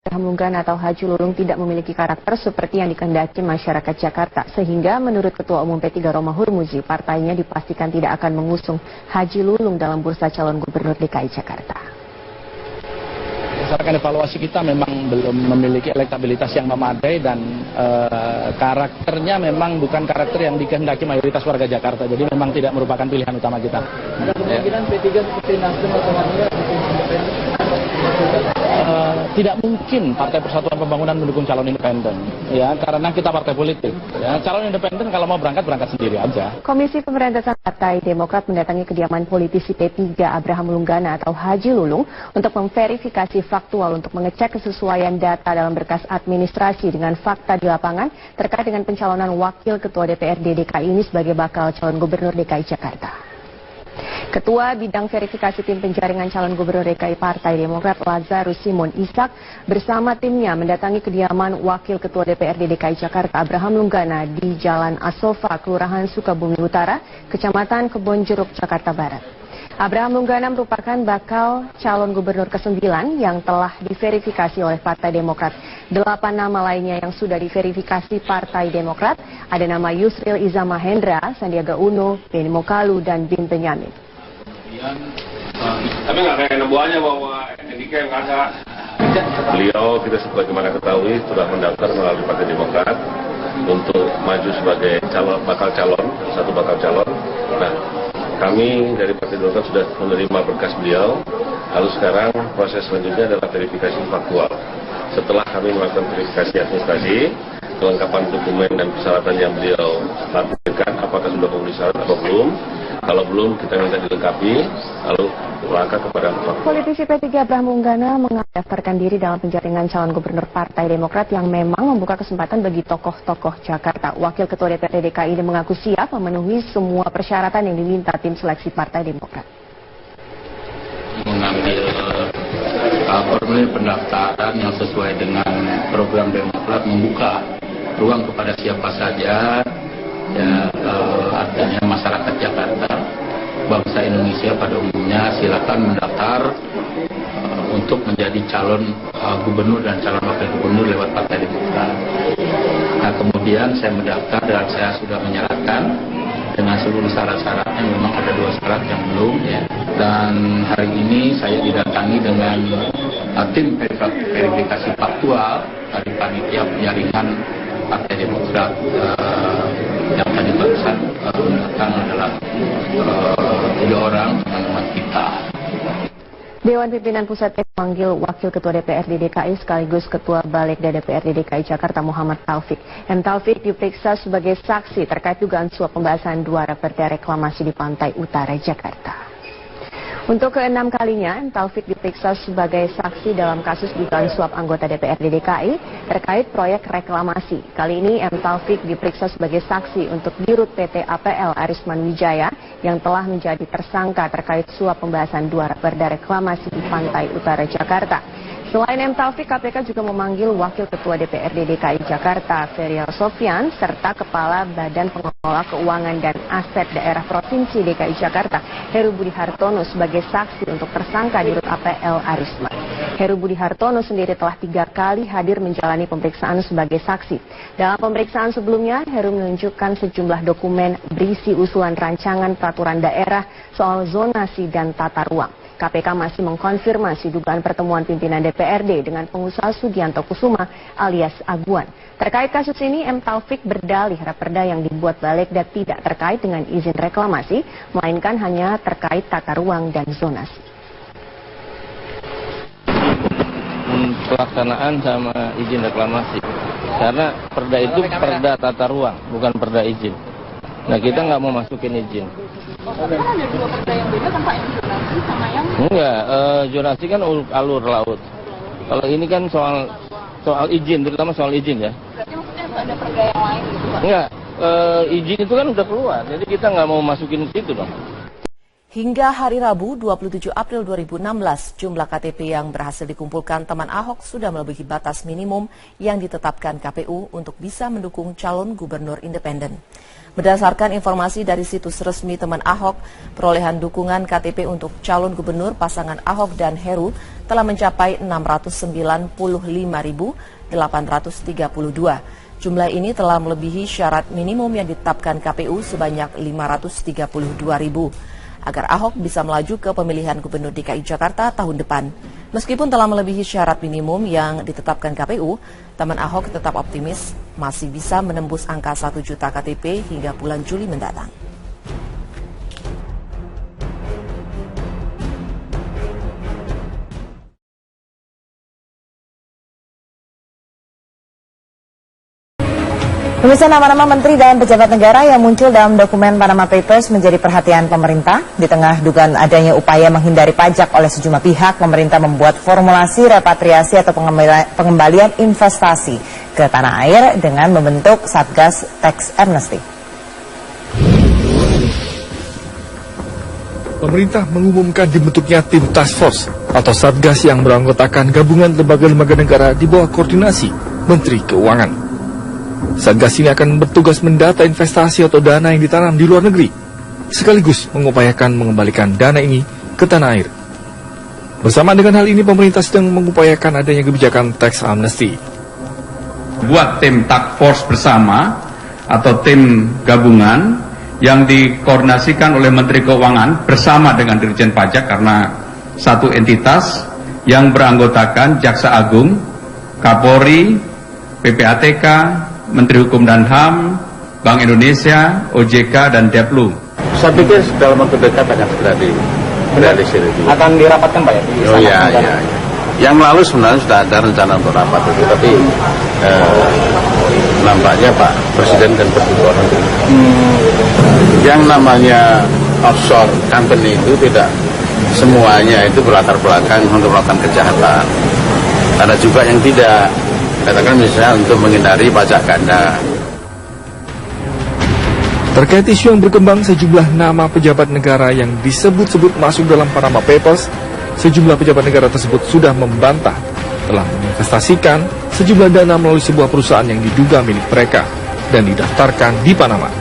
Abraham Lunggana atau Haji Lulung tidak memiliki karakter seperti yang dikehendaki masyarakat Jakarta, sehingga menurut Ketua Umum P3 Romahur Muzi, partainya dipastikan tidak akan mengusung Haji Lulung dalam bursa calon gubernur DKI Jakarta. Berdasarkan evaluasi kita memang belum memiliki elektabilitas yang memadai dan karakternya memang bukan karakter yang dikehendaki mayoritas warga Jakarta, jadi memang tidak merupakan pilihan utama kita. Ada kemungkinan P3 seperti Nasdem atau Hanura independen? Tidak mungkin Partai Persatuan Pembangunan mendukung calon independen, ya, karena kita partai politik. Ya, calon independen kalau mau berangkat sendiri aja. Komisi Pemberantasan Partai Demokrat mendatangi kediaman politisi P3 Abraham Lunggana atau Haji Lulung untuk memverifikasi faktual untuk mengecek kesesuaian data dalam berkas administrasi dengan fakta di lapangan terkait dengan pencalonan Wakil Ketua DPRD DKI ini sebagai bakal calon Gubernur DKI Jakarta. Ketua Bidang Verifikasi Tim Penjaringan Calon Gubernur DKI Partai Demokrat Lazarus Simon Ishak bersama timnya mendatangi kediaman Wakil Ketua DPRD DKI Jakarta Abraham Lunggana di Jalan Asofa, Kelurahan Sukabumi Utara, Kecamatan Kebonjeruk, Jakarta Barat. Abraham Lunggana merupakan bakal calon gubernur ke-9 yang telah diverifikasi oleh Partai Demokrat. 8 nama lainnya yang sudah diverifikasi Partai Demokrat ada nama Yusril Iza Mahendra, Sandiaga Uno, Benny Mokalu, dan Bin Benyamin. Tapi nggak kayak nebuannya bahwa Andika yang kagak. Beliau kita sebagaimana ketahui sudah mendaftar melalui Partai Demokrat untuk maju sebagai bakal calon. Nah, kami dari Partai Demokrat sudah menerima berkas beliau. Lalu sekarang proses selanjutnya adalah verifikasi faktual. Setelah kami melakukan verifikasi administrasi, kelengkapan dokumen dan persyaratan yang beliau lakukan, apakah sudah memenuhi syarat atau belum. Kalau belum, kita minta dilengkapi, lalu melangkah kepada faktual. Politisi P3 Abraham Lunggana mendaftarkan diri dalam penjaringan calon gubernur Partai Demokrat yang memang membuka kesempatan bagi tokoh-tokoh Jakarta. Wakil Ketua DPRD DKI ini mengaku siap memenuhi semua persyaratan yang diminta tim seleksi Partai Demokrat. Mengambil formulir pendaftaran yang sesuai dengan program Demokrat, membuka ruang kepada siapa saja, ya, artinya masyarakat Jakarta, bangsa Indonesia pada umumnya, silakan mendaftar untuk menjadi calon gubernur dan calon wakil gubernur lewat Partai Demokrat. Nah, kemudian saya mendaftar dan saya sudah menyerahkan dengan seluruh syarat-syaratnya. Memang ada 2 syarat yang belum, ya. Dan hari ini saya didatangi dengan tim verifikasi faktual dari panitia penjaringan Partai Demokrat yang tadi barusan datang adalah 3 orang teman-teman kita. Dewan Pimpinan Pusat memanggil Wakil Ketua DPRD DKI sekaligus Ketua Balegda DPRD DKI Jakarta Muhammad Taufik. M. Taufik diperiksa sebagai saksi terkait dugaan suap pembahasan 2 raperda reklamasi di Pantai Utara Jakarta. Untuk ke-6 kalinya, M. Taufik diperiksa sebagai saksi dalam kasus dugaan suap anggota DPRD DKI terkait proyek reklamasi. Kali ini M. Taufik diperiksa sebagai saksi untuk Dirut PT APL Arisman Wijaya yang telah menjadi tersangka terkait suap pembahasan 2 raperda reklamasi di Pantai Utara Jakarta. Selain M. Taufik, KPK juga memanggil Wakil Ketua DPRD DKI Jakarta, Ferial Sofyan, serta Kepala Badan Pengelola Keuangan dan Aset Daerah Provinsi DKI Jakarta, Heru Budi Hartono, sebagai saksi untuk tersangka Dirut APL Arisman. Heru Budi Hartono sendiri telah 3 kali hadir menjalani pemeriksaan sebagai saksi. Dalam pemeriksaan sebelumnya, Heru menunjukkan sejumlah dokumen berisi usulan rancangan peraturan daerah soal zonasi dan tata ruang. KPK masih mengkonfirmasi dugaan pertemuan pimpinan DPRD dengan pengusaha Sugianto Kusuma alias Aguan. Terkait kasus ini, M. Taufik berdalih raperda yang dibuat Balegda tidak terkait dengan izin reklamasi, melainkan hanya terkait tata ruang dan zonasi. Pelaksanaan sama izin reklamasi, karena perda itu perda tata ruang, bukan perda izin. Nah, kita nggak mau masukin izin. Kan ada 2 perda yang beda kan Pak, yang zonasi sama yang... Enggak, zonasi kan alur laut. Kalau ini kan soal izin, terutama soal izin, ya. Berarti maksudnya ada perda yang lain gitu Pak? Enggak, izin itu kan udah keluar, jadi kita nggak mau masukin ke situ dong. Hingga hari Rabu 27 April 2016, jumlah KTP yang berhasil dikumpulkan teman Ahok sudah melebihi batas minimum yang ditetapkan KPU untuk bisa mendukung calon gubernur independen. Berdasarkan informasi dari situs resmi teman Ahok, perolehan dukungan KTP untuk calon gubernur pasangan Ahok dan Heru telah mencapai 695.832. Jumlah ini telah melebihi syarat minimum yang ditetapkan KPU sebanyak 532.000. Agar Ahok bisa melaju ke pemilihan gubernur DKI Jakarta tahun depan. Meskipun telah melebihi syarat minimum yang ditetapkan KPU, teman Ahok tetap optimis masih bisa menembus angka 1 juta KTP hingga bulan Juli mendatang. Pemirsa, nama-nama menteri dan pejabat negara yang muncul dalam dokumen Panama Papers menjadi perhatian pemerintah. Di tengah dugaan adanya upaya menghindari pajak oleh sejumlah pihak, pemerintah membuat formulasi repatriasi atau pengembalian investasi ke tanah air dengan membentuk Satgas Tax Amnesty. Pemerintah mengumumkan dibentuknya tim task force atau Satgas yang beranggotakan gabungan lembaga-lembaga negara di bawah koordinasi Menteri Keuangan. Satgas ini akan bertugas mendata investasi atau dana yang ditanam di luar negeri, sekaligus mengupayakan mengembalikan dana ini ke tanah air. Bersama dengan hal ini, pemerintah sedang mengupayakan adanya kebijakan tax amnesty. Buat tim task force bersama atau tim gabungan yang dikoordinasikan oleh Menteri Keuangan bersama dengan Dirjen Pajak karena satu entitas yang beranggotakan Jaksa Agung, Kapolri, PPATK, Menteri Hukum dan HAM, Bank Indonesia, OJK, dan Deplu. Saya pikir dalam waktu dekat akan segera direalisir. Akan dirapatkan Pak ya? Oh iya. Yang lalu sebenarnya sudah ada rencana untuk rapat itu, tapi nampaknya Pak Presiden dan berdua. Yang namanya offshore company itu tidak semuanya itu berlatar belakang untuk melakukan kejahatan. Ada juga yang tidak. Katakan misalnya untuk menghindari pajak ganda. Terkait isu yang berkembang sejumlah nama pejabat negara yang disebut-sebut masuk dalam Panama Papers, sejumlah pejabat negara tersebut sudah membantah telah menginvestasikan sejumlah dana melalui sebuah perusahaan yang diduga milik mereka dan didaftarkan di Panama,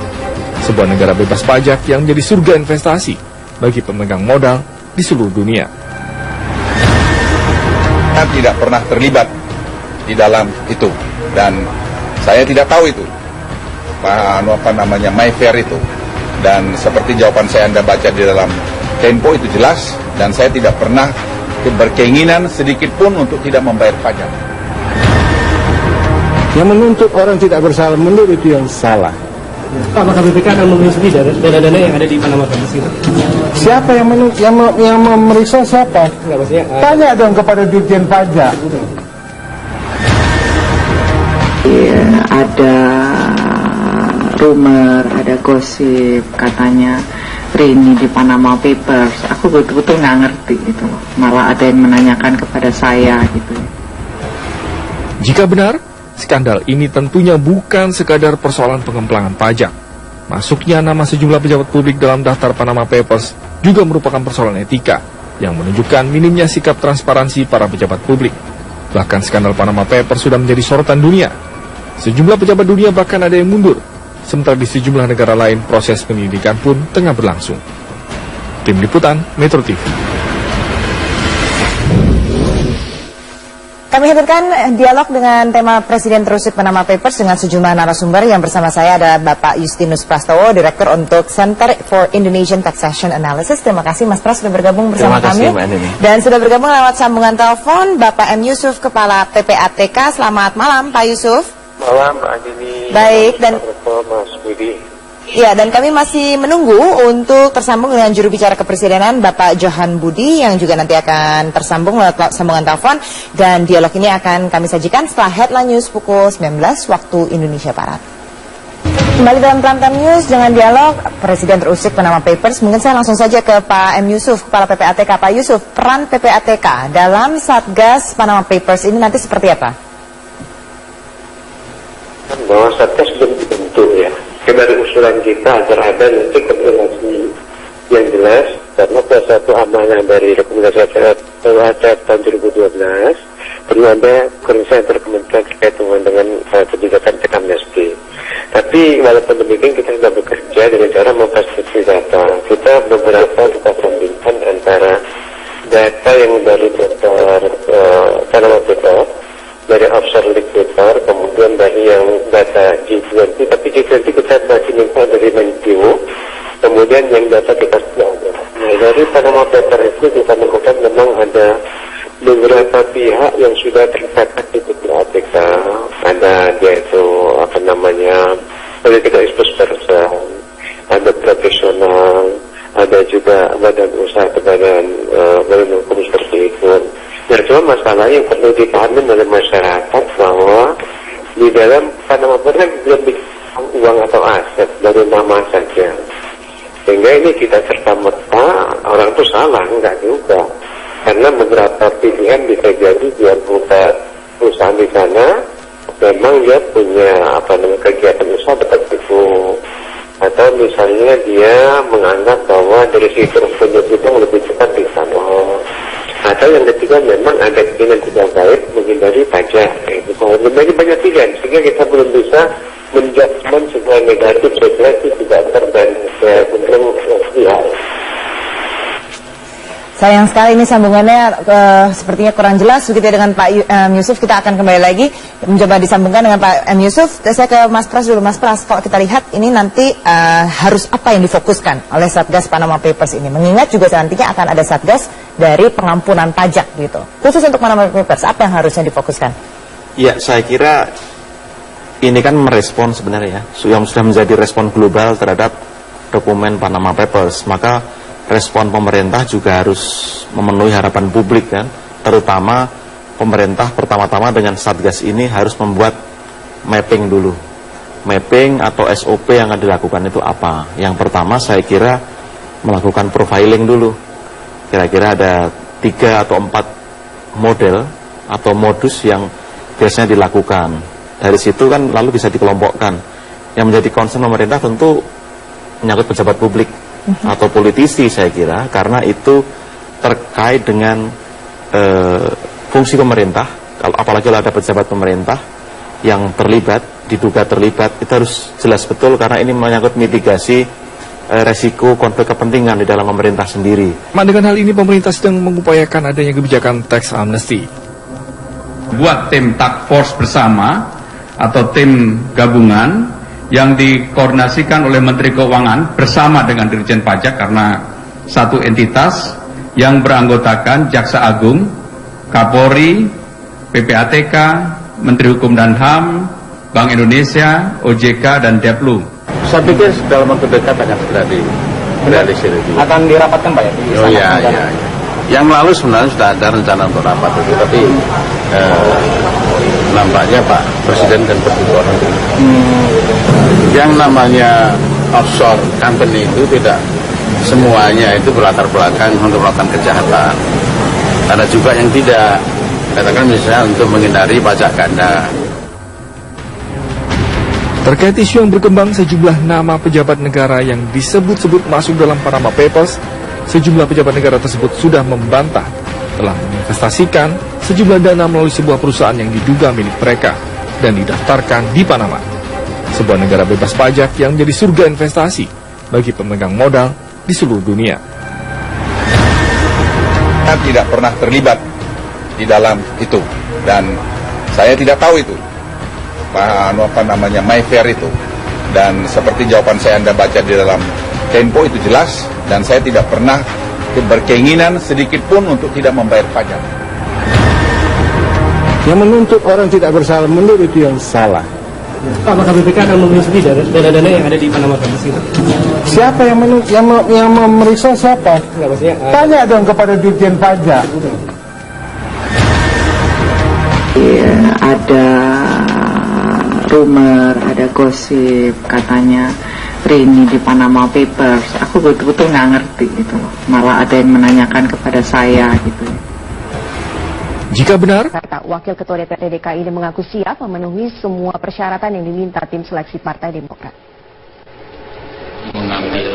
sebuah negara bebas pajak yang menjadi surga investasi bagi pemegang modal di seluruh dunia. Saya tidak pernah terlibat di dalam itu, dan saya tidak tahu itu Mayfair itu, dan seperti jawaban saya Anda baca di dalam Tempo itu jelas, dan saya tidak pernah berkeinginan sedikit pun untuk tidak membayar pajak. Yang menuntut orang tidak bersalah, menurut itu yang salah. Pak, maka BPK akan memeriksa dana-dana yang ada di Panama Papers itu. Siapa yang memeriksa siapa? Tanya dong kepada Dirjen Pajak. Ada rumor, ada gosip katanya Rini di Panama Papers. Aku betul-betul nggak ngerti gitu. Malah ada yang menanyakan kepada saya gitu. Jika benar, skandal ini tentunya bukan sekadar persoalan pengemplangan pajak. Masuknya nama sejumlah pejabat publik dalam daftar Panama Papers juga merupakan persoalan etika yang menunjukkan minimnya sikap transparansi para pejabat publik. Bahkan skandal Panama Papers sudah menjadi sorotan dunia. Sejumlah pejabat dunia bahkan ada yang mundur, sementara di sejumlah negara lain proses penyelidikan pun tengah berlangsung. Tim Liputan Metro TV. Kami hadirkan dialog dengan tema Presiden terusik Panama Papers dengan sejumlah narasumber. Yang bersama saya adalah Bapak Justinus Prastowo, Direktur untuk Center for Indonesian Taxation Analysis. Terima kasih Mas Pras sudah bergabung bersama kami. Dan sudah bergabung lewat sambungan telepon Bapak M. Yusuf, Kepala PPATK. Selamat malam Pak Yusuf. Malam Pak Dini. Baik, dan Mas Budi. Ya, dan kami masih menunggu untuk tersambung dengan juru bicara kepresidenan Bapak Johan Budi yang juga nanti akan tersambung lewat sambungan telepon, dan dialog ini akan kami sajikan setelah headline news pukul 19 waktu Indonesia Barat. Kembali dalam Primetime News dengan dialog Presiden terusik Panama Papers. Mungkin saya langsung saja ke Pak M. Yusuf, Kepala PPATK. Pak Yusuf, peran PPATK dalam Satgas Panama Papers ini nanti seperti apa? Bahwa Satgas belum dibentuk ya. Dari usulan kita agar ada nanti koordinasi yang jelas karena salah satu amanah dari rekomendasi acara tahun 2012 perlu ada koordinasi antar kementerian terkait dengan kebijakan teks amnesti. Tapi walaupun demikian kita sudah bekerja dengan cara memfasilitasi data. Kita bandingkan antara data yang dari Panama Papers, dari offshore liquidator, kemudian dari yang data G20, tapi G20 kita masih minta dari Menko, kemudian yang data kita sudah ada. Nah, dari Panama Papers itu kita menemukan memang ada beberapa pihak yang sudah tercatat di PPATK. Ada dia itu political exposed person, ada profesional, ada juga badan usaha badan hukum seperti itu. Nah, cuma masalah yang perlu dipahami oleh masyarakat bahwa di dalam Panama Papers belum uang atau aset dari nama saja. Sehingga ini kita serta-merta orang itu salah, enggak juga. Karena beberapa pilihan bisa jadi dia buka perusahaan di sana, memang dia punya kegiatan usaha seperti itu. Atau misalnya dia menganggap bahwa dari situ penyebutan lebih cepat di sana. Atau yang ketiga memang ada keinginan tidak baik menghindari pajak. Banyak pilihan sehingga kita belum bisa menjudgment sebuah negatif sesuai tidak dan cenderung pihak. Sayang sekali ini sambungannya sepertinya kurang jelas begitu ya dengan Pak Yusuf. Kita akan kembali lagi mencoba disambungkan dengan Pak Yusuf. Saya ke Mas Pras dulu. Mas Pras, kalau kita lihat ini nanti harus apa yang difokuskan oleh Satgas Panama Papers ini? Mengingat juga nantinya akan ada Satgas dari pengampunan pajak gitu. Khusus untuk Panama Papers, apa yang harusnya difokuskan? Ya, saya kira ini kan merespon sebenarnya yang sudah menjadi respon global terhadap dokumen Panama Papers. Maka respon pemerintah juga harus memenuhi harapan publik kan, terutama pemerintah pertama-tama dengan Satgas ini harus membuat mapping dulu. Mapping atau SOP yang akan dilakukan itu apa? Yang pertama saya kira melakukan profiling dulu. Kira-kira ada 3 atau 4 model atau modus yang biasanya dilakukan. Dari situ kan lalu bisa dikelompokkan. Yang menjadi concern pemerintah tentu menyangkut pejabat publik atau politisi saya kira, karena itu terkait dengan fungsi pemerintah. Kalau apalagi kalau ada pejabat pemerintah yang terlibat, diduga terlibat, itu harus jelas betul karena ini menyangkut mitigasi resiko konflik kepentingan di dalam pemerintah sendiri. Dengan hal ini pemerintah sedang mengupayakan adanya kebijakan tax amnesty. Buat tim task force bersama atau tim gabungan yang dikoordinasikan oleh Menteri Keuangan bersama dengan Dirjen Pajak karena satu entitas yang beranggotakan Jaksa Agung, Kapolri, PPATK, Menteri Hukum dan HAM, Bank Indonesia, OJK, dan Deplu. Saya pikir dalam waktu dekat akan segera direalisir. Akan dirapatkan Pak ya? Oh iya. Yang lalu sebenarnya sudah ada rencana untuk rapat itu, tapi nampaknya Pak Presiden kan berdua. Yang namanya offshore company itu tidak semuanya itu berlatar belakang untuk melakukan kejahatan. Ada juga yang tidak, katakan misalnya untuk menghindari pajak ganda. Terkait isu yang berkembang sejumlah nama pejabat negara yang disebut-sebut masuk dalam Panama Papers, sejumlah pejabat negara tersebut sudah membantah telah menginvestasikan sejumlah dana melalui sebuah perusahaan yang diduga milik mereka dan didaftarkan di Panama, sebuah negara bebas pajak yang menjadi surga investasi bagi pemegang modal di seluruh dunia. Saya tidak pernah terlibat di dalam itu dan saya tidak tahu itu Mayfair itu, dan seperti jawaban saya Anda baca di dalam Tempo itu jelas, dan saya tidak pernah berkeinginan sedikit pun untuk tidak membayar pajak. Yang menuntut orang tidak bersalah, menurut itu yang salah. Apakah BPK akan menelusuri dana-dana yang ada di Panama Papers itu? Siapa yang memeriksa siapa? Tanya dong kepada Dirjen Pajak. Ada rumor, ada gosip katanya Rini di Panama Papers. Aku betul-betul nggak ngerti gitu loh. Malah ada yang menanyakan kepada saya gitu. Jika benar, Wakil Ketua DPRD DKI ini mengaku siap memenuhi semua persyaratan yang diminta tim seleksi Partai Demokrat. Mengambil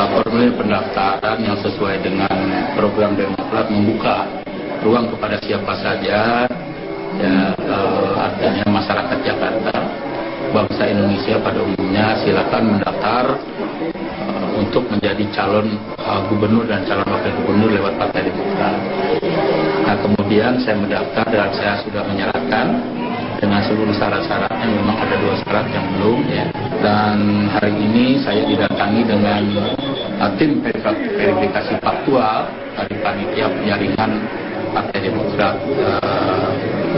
formulir pendaftaran yang sesuai dengan program Demokrat membuka ruang kepada siapa saja, ya, artinya masyarakat Jakarta, bangsa Indonesia pada umumnya, silakan mendaftar untuk menjadi calon gubernur dan calon wakil gubernur lewat Partai Demokrat. Nah, kemudian saya mendaftar dan saya sudah menyerahkan dengan seluruh syarat-syaratnya. Memang ada 2 syarat yang belum, ya. Dan hari ini saya didatangi dengan tim verifikasi faktual dari panitia penjaringan Partai Demokrat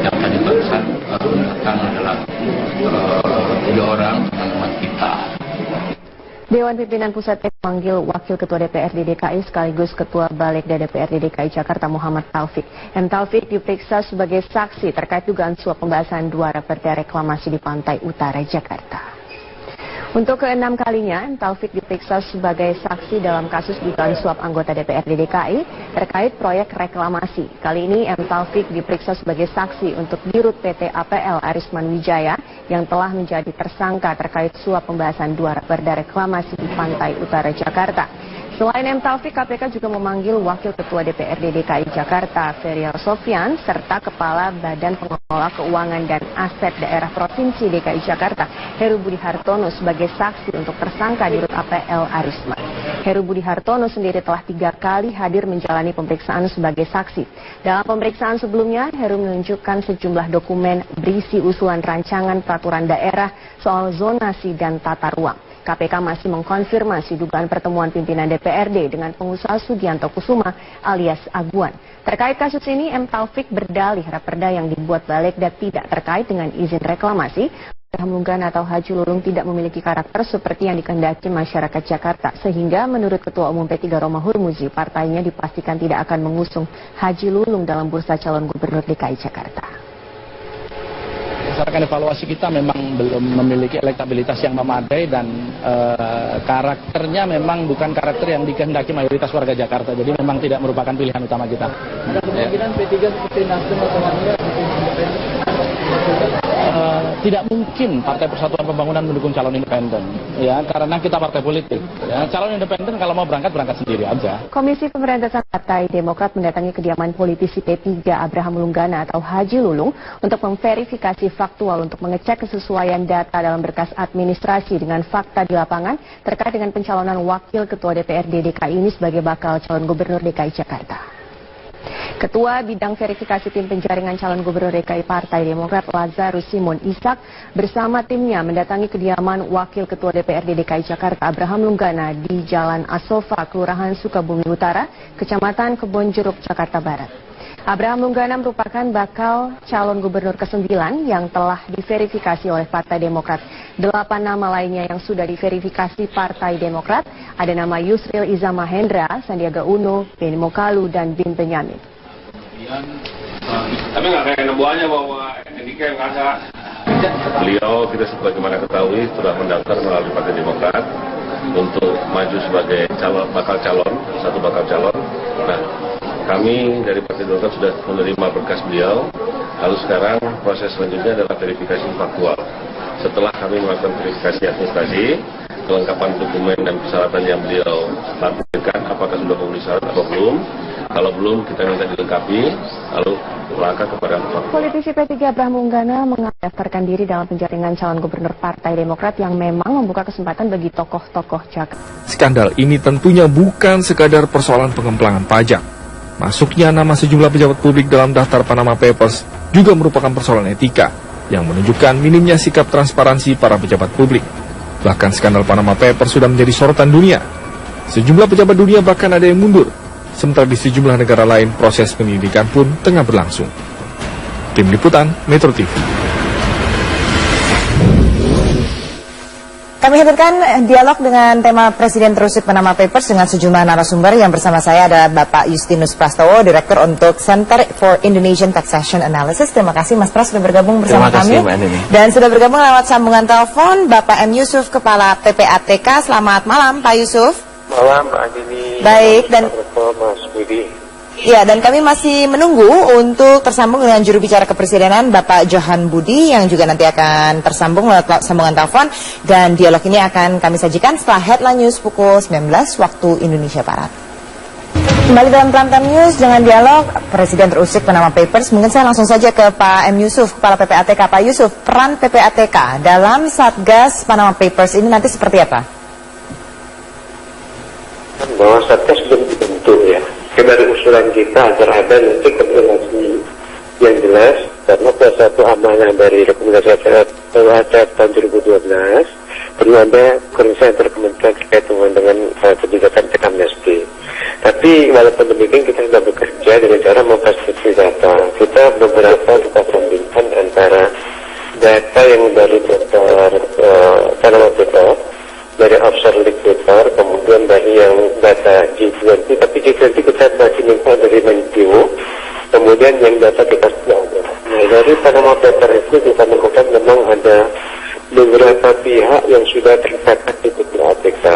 yang tadi barusan datang adalah 3 orang teman-teman kita. Dewan Pimpinan Pusat memanggil Wakil Ketua DPRD DKI sekaligus Ketua Balik DPRD DKI Jakarta Muhammad Taufik. M. Taufik diperiksa sebagai saksi terkait dugaan suap pembahasan 2 raperda reklamasi di Pantai Utara Jakarta. Untuk ke-6 kalinya, M. Taufik diperiksa sebagai saksi dalam kasus dugaan suap anggota DPRD DKI terkait proyek reklamasi. Kali ini M. Taufik diperiksa sebagai saksi untuk Dirut PT APL Arisman Wijaya yang telah menjadi tersangka terkait suap pembahasan 2 raperda reklamasi di Pantai Utara Jakarta. Selain M. Taufik, KPK juga memanggil Wakil Ketua DPRD DKI Jakarta, Ferial Sofyan, serta Kepala Badan Pengelola Keuangan dan Aset Daerah Provinsi DKI Jakarta, Heru Budi Hartono, sebagai saksi untuk tersangka Dirut APL Arisman. Heru Budi Hartono sendiri telah 3 kali hadir menjalani pemeriksaan sebagai saksi. Dalam pemeriksaan sebelumnya, Heru menunjukkan sejumlah dokumen berisi usulan rancangan peraturan daerah soal zonasi dan tata ruang. KPK masih mengkonfirmasi dugaan pertemuan pimpinan DPRD dengan pengusaha Sugianto Kusuma alias Aguan. Terkait kasus ini, M. Taufik berdalih raperda yang dibuat Balegda tidak terkait dengan izin reklamasi. Abraham Lunggana atau Haji Lulung tidak memiliki karakter seperti yang dikehendaki masyarakat Jakarta, sehingga menurut Ketua Umum P3 Roma Hurmuzi, partainya dipastikan tidak akan mengusung Haji Lulung dalam bursa calon gubernur DKI Jakarta. Berdasarkan evaluasi kita memang belum memiliki elektabilitas yang memadai dan karakternya memang bukan karakter yang dikehendaki mayoritas warga Jakarta. Jadi memang tidak merupakan pilihan utama kita. Ada kemungkinan P3 seperti Nasdem atau Hanura tidak mungkin Partai Persatuan Pembangunan mendukung calon independen, ya, karena kita partai politik. Ya, calon independen kalau mau berangkat sendiri aja. Komisi Pemberantasan Partai Demokrat mendatangi kediaman politisi P3 Abraham Lunggana atau Haji Lulung untuk memverifikasi faktual untuk mengecek kesesuaian data dalam berkas administrasi dengan fakta di lapangan terkait dengan pencalonan Wakil Ketua DPRD DKI ini sebagai bakal calon gubernur DKI Jakarta. Ketua Bidang Verifikasi Tim Penjaringan Calon Gubernur DKI Partai Demokrat Lazarus Simon Ishak bersama timnya mendatangi kediaman Wakil Ketua DPRD DKI Jakarta Abraham Lunggana di Jalan Asofa, Kelurahan Sukabumi Utara, Kecamatan Kebonjeruk, Jakarta Barat. Abraham Lunggana merupakan bakal calon gubernur ke-9 yang telah diverifikasi oleh Partai Demokrat. 8 nama lainnya yang sudah diverifikasi Partai Demokrat ada nama Yusril Iza Mahendra, Sandiaga Uno, Benny Mokalu, dan Bin Benyamin. Tapi nggak kayak nebuannya bahwa Andika yang nggak. Beliau kita sebagaimana ketahui sudah mendaftar melalui Partai Demokrat untuk maju sebagai bakal calon. Nah, kami dari Partai Demokrat sudah menerima berkas beliau. Lalu sekarang proses selanjutnya adalah verifikasi faktual. Setelah kami melakukan verifikasi administrasi, kelengkapan dokumen dan persyaratan yang beliau lampirkan, apakah sudah memenuhi syarat atau belum. Kalau belum, kita minta dilengkapi, lalu melangkah kepada fakta. Politisi P3 Abraham Lunggana mendaftarkan diri dalam penjaringan calon gubernur Partai Demokrat yang memang membuka kesempatan bagi tokoh-tokoh Jakarta. Skandal ini tentunya bukan sekadar persoalan pengembangan pajak. Masuknya nama sejumlah pejabat publik dalam daftar Panama Papers juga merupakan persoalan etika yang menunjukkan minimnya sikap transparansi para pejabat publik. Bahkan skandal Panama Papers sudah menjadi sorotan dunia. Sejumlah pejabat dunia bahkan ada yang mundur. Sementara di sejumlah negara lain proses penyelidikan pun tengah berlangsung. Tim Liputan Metro TV. Kami hadirkan dialog dengan tema Presiden Terusik Panama Papers dengan sejumlah narasumber. Yang bersama saya adalah Bapak Justinus Prastowo, Direktur untuk Center for Indonesian Taxation Analysis. Terima kasih Mas Pras sudah bergabung bersama kami. Dan sudah bergabung lewat sambungan telepon Bapak M. Yusuf, Kepala PPATK. Selamat malam Pak Yusuf. Malam Pak Dini. Baik, dan Mas Budi. Ya, dan kami masih menunggu untuk tersambung dengan juru bicara kepresidenan Bapak Johan Budi yang juga nanti akan tersambung lewat sambungan telepon, dan dialog ini akan kami sajikan setelah Headline News pukul 19 waktu Indonesia Barat. Kembali dalam Primetime News dengan dialog Presiden terusik Panama Papers. Mungkin saya langsung saja ke Pak M. Yusuf, Kepala PPATK. Pak Yusuf, peran PPATK dalam Satgas Panama Papers ini nanti seperti apa? Bahwa Satgas belum dibentuk ya. Dari usulan kita agar ada nanti koordinasi yang jelas, karena salah satu amanah dari rekomendasi acara tahun 2012 perlu ada koordinasi antar kementerian terkait dengan kebijakan teks amnesti. Tapi walaupun demikian kita sudah bekerja dengan cara memfasilitasi data. Kita beberapa kita sambungkan antara data yang dari Panama Papers, dari offshore liquidator, kemudian dari yang data G20, tapi G20 kita masih minta dari Menkyu, kemudian yang data kita sudah ada. Nah, dari Panama Papers itu kita menemukan memang ada beberapa pihak yang sudah tercatat di PPATK,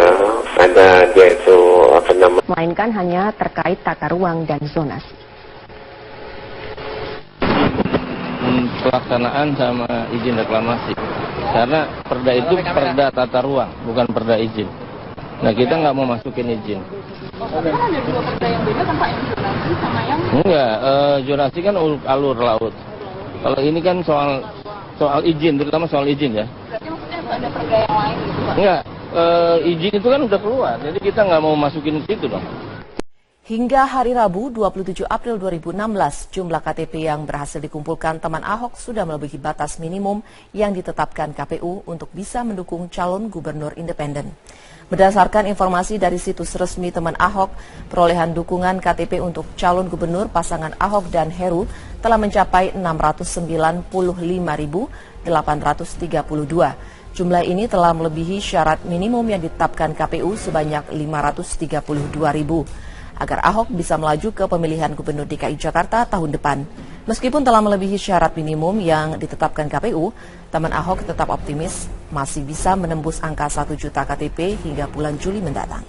ada dia itu apa namanya, melainkan hanya terkait tata ruang dan zonasi. Pelaksanaan sama izin reklamasi, karena perda itu perda tata ruang, bukan perda izin. Nah, kita nggak mau masukin izin. Tapi kan ada dua perda yang beda kan Pak, yang zonasi sama yang... Enggak, zonasi kan alur laut. Kalau ini kan soal izin, terutama soal izin ya. Berarti maksudnya ada perda yang lain gitu Pak? Enggak, izin itu kan udah keluar, jadi kita nggak mau masukin situ dong. Hingga hari Rabu 27 April 2016, jumlah KTP yang berhasil dikumpulkan teman Ahok sudah melebihi batas minimum yang ditetapkan KPU untuk bisa mendukung calon gubernur independen. Berdasarkan informasi dari situs resmi teman Ahok, perolehan dukungan KTP untuk calon gubernur pasangan Ahok dan Heru telah mencapai 695.832. Jumlah ini telah melebihi syarat minimum yang ditetapkan KPU sebanyak 532.000. Agar Ahok bisa melaju ke pemilihan gubernur DKI Jakarta tahun depan. Meskipun telah melebihi syarat minimum yang ditetapkan KPU, teman Ahok tetap optimis masih bisa menembus angka 1 juta KTP hingga bulan Juli mendatang.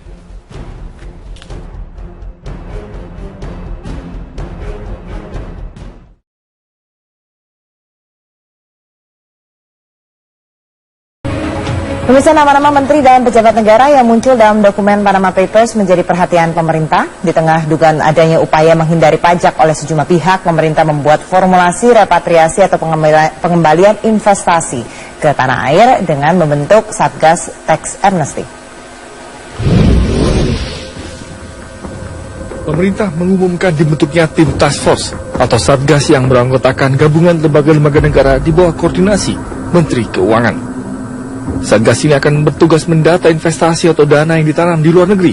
Pemirsa, nama-nama menteri dan pejabat negara yang muncul dalam dokumen Panama Papers menjadi perhatian pemerintah. Di tengah dugaan adanya upaya menghindari pajak oleh sejumlah pihak, pemerintah membuat formulasi repatriasi atau pengembalian investasi ke tanah air dengan membentuk Satgas Tax Amnesty. Pemerintah mengumumkan dibentuknya tim task force atau Satgas yang beranggotakan gabungan lembaga-lembaga negara di bawah koordinasi Menteri Keuangan. Satgas ini akan bertugas mendata investasi atau dana yang ditanam di luar negeri,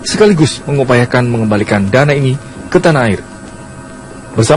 sekaligus mengupayakan mengembalikan dana ini ke tanah air